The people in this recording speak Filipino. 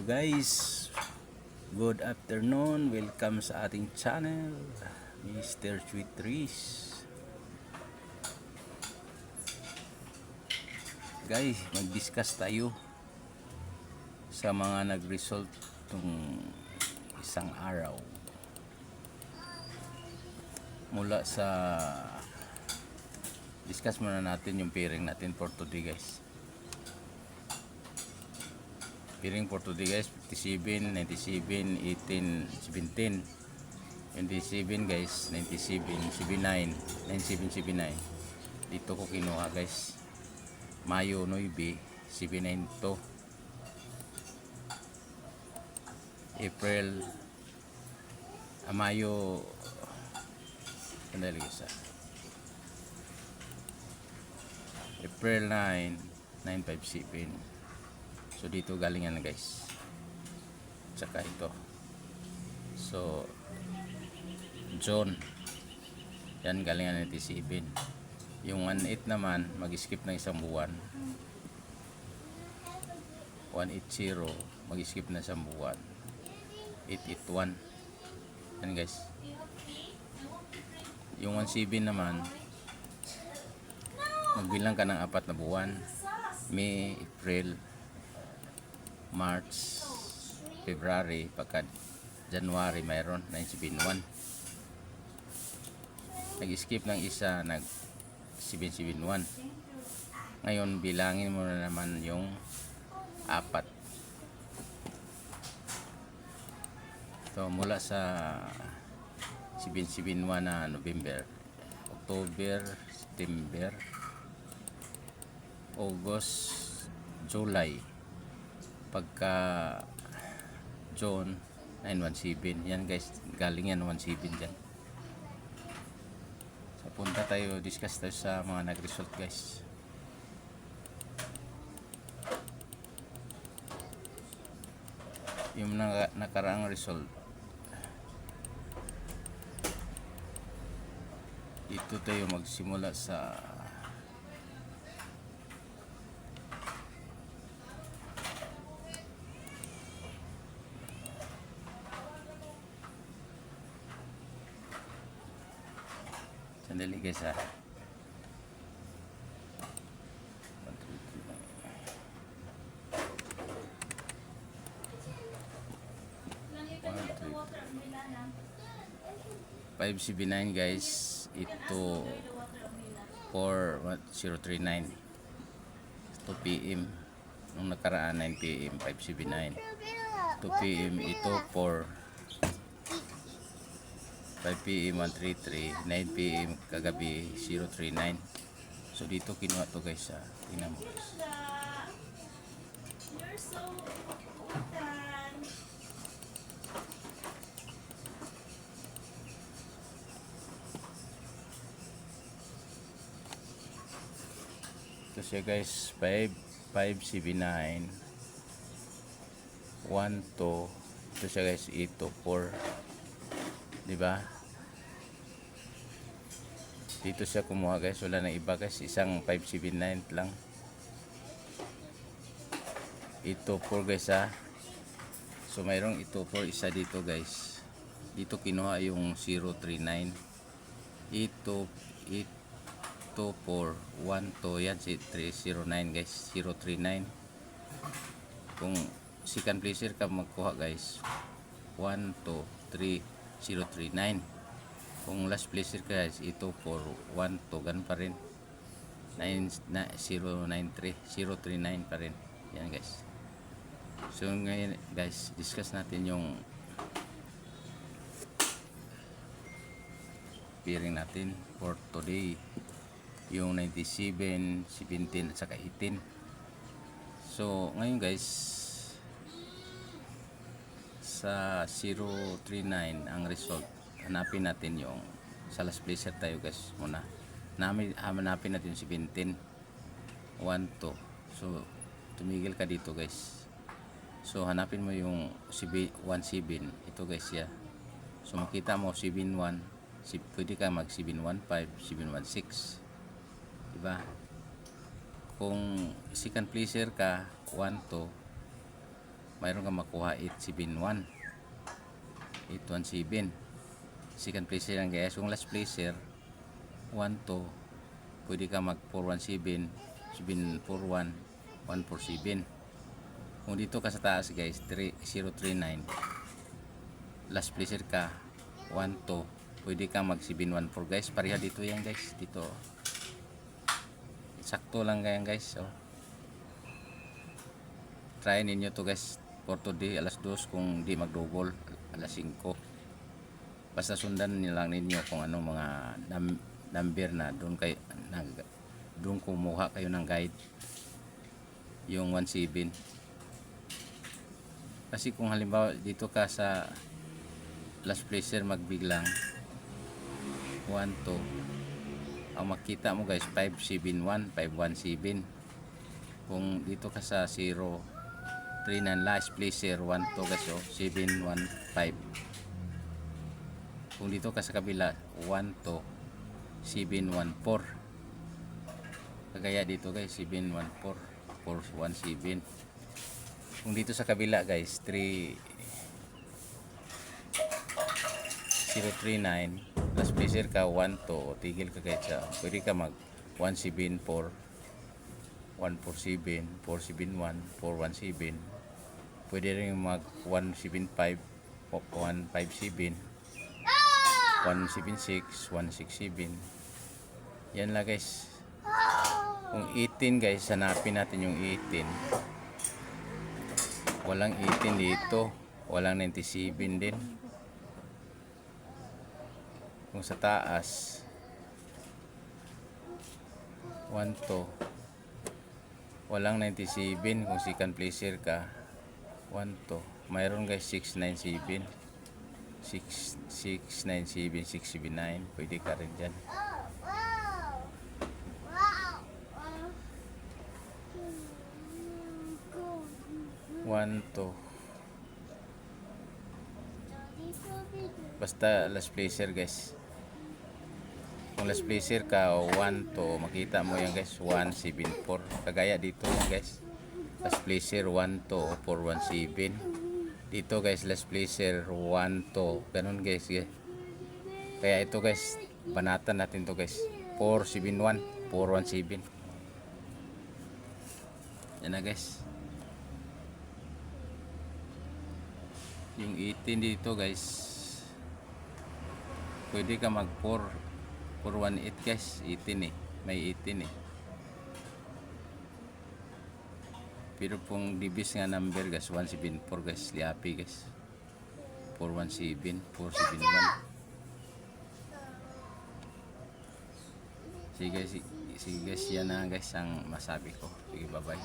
Guys, good afternoon. Welcome sa ating channel, Mr. Sweet Trees. Guys, mag-discuss tayo sa mga nag-result tong isang araw mula sa discuss muna natin yung pairing natin for today, guys. Pairing for today, guys, 57, 97, 18, 17, 27, guys, 97, 79, 97, 79. Dito ko kinuha, guys. Mayo 9, 79 to. April, Mayo, sandali, guys, April 9, 957. So dito galing yan, guys. Tsaka ito. So John, yan galing yan 97. Yung 18 naman, mag-skip ng isang buwan. 180, mag-skip na isang buwan. 881. Yan, guys. Yung 17 naman, magbilang ka ng 4 na buwan. May, April, March, February, pagka January mayroon 971. Nag-skip ng isa, nag 771. Ngayon bilangin mo na naman yung 4. So mula sa 771 na November, October, September, August, July, pagka June 917. Yan, guys, galing yan 17 dyan. So punta tayo, discuss tayo sa mga nag-result, guys. Yung nakaraang result, dito tayo magsimula sa sandali, guys, ha. 579, guys. Ito 4039 2 PM. Nung nakaraan 9 PM 579. 2 PM ito 4 5 PM 133, 9 PM kagabi 039. So dito kinuha to, guys, ha. Tingnan mo, guys. You're so important. Ito siya, guys, 579 1 2. Ito siya, guys, ito 4, di ba? Dito siya kumuha, guys, wala na iba, guys, isang 579 lang. Ito 4, guys, ha. So mayroong ito 4 isa dito, guys. Dito kinuha yung 039. Ito 4 1 2, yan si 309, guys, 039. Kung second placer ka magkuha, guys, 1 2 3 039. Kung last placer ka, guys, ito 4 1 2, gan pa rin 093 039 pa rin. Yan, guys. So ngayon, guys, discuss natin yung pairing natin for today, yung 97, 17 at saka 18. So ngayon, guys, sa 039 ang result, hanapin natin yung sa last placer tayo, guys, muna. Hanapin natin yung 17 1 2. So tumigil ka dito, guys. So hanapin mo yung 17. Ito, guys, ya. So makita mo 71, pwede ka mag 715, 716, diba? Kung second placer ka 1 2, mayroon ka makuha 871. 817. Second placer lang guys. Kung last placer 12, pwede ka mag 417, 741, 147. Kung dito ka sa taas guys, 3039. Last placer ka 12, pwede ka mag 714 guys. Pareha dito yan guys. Dito. Sakto lang ganyan guys. So, try ninyo to guys for today alas 2 kung di mag-double alas 5. Basta sundan nilang ninyo kung ano mga number na doon kumuha kayo ng guide yung 17. Kasi kung halimbawa dito ka sa last placer magbiglang 1, 2, ang makita mo guys 571, 517. Kung dito ka sa 0, 3 na last placer 1, 2 guys, 715. Kung dito ka sa kabila 1, 2, 714. Kagaya dito guys 714, 417. Kung dito sa kabila guys 3039, last placer ka 1, 2, o tigil ka guys sa pwede ka mag 174, 147, 471, 417. Pwede rin mag 175, 157, 176, 167. Yan lang guys. Kung 18 guys, hanapin natin yung 18. Walang 18 dito, walang 97 din. Kung sa taas 1, 2, walang 97. Kung second placer ka 1, 2, mayroon guys 697, 697, 679. Pwede ka rin dyan. 1, 2. Basta last placer guys. Kung last placer ka o 1, 2, makita mo yan guys 174. Kagaya dito guys, last placer 1, 2, 417. Dito guys last placer 1, 2, ganun guys. Kaya ito guys, banatan natin to guys 471, 417. Yan na guys. Yung 18 dito guys, pwede ka mag 418 guys. 18 may 18 pero pong dibis nga number guys 174 guys, liapi guys 417, 471. Sige guys, yan na guys ang masabi ko. Sige, bye bye.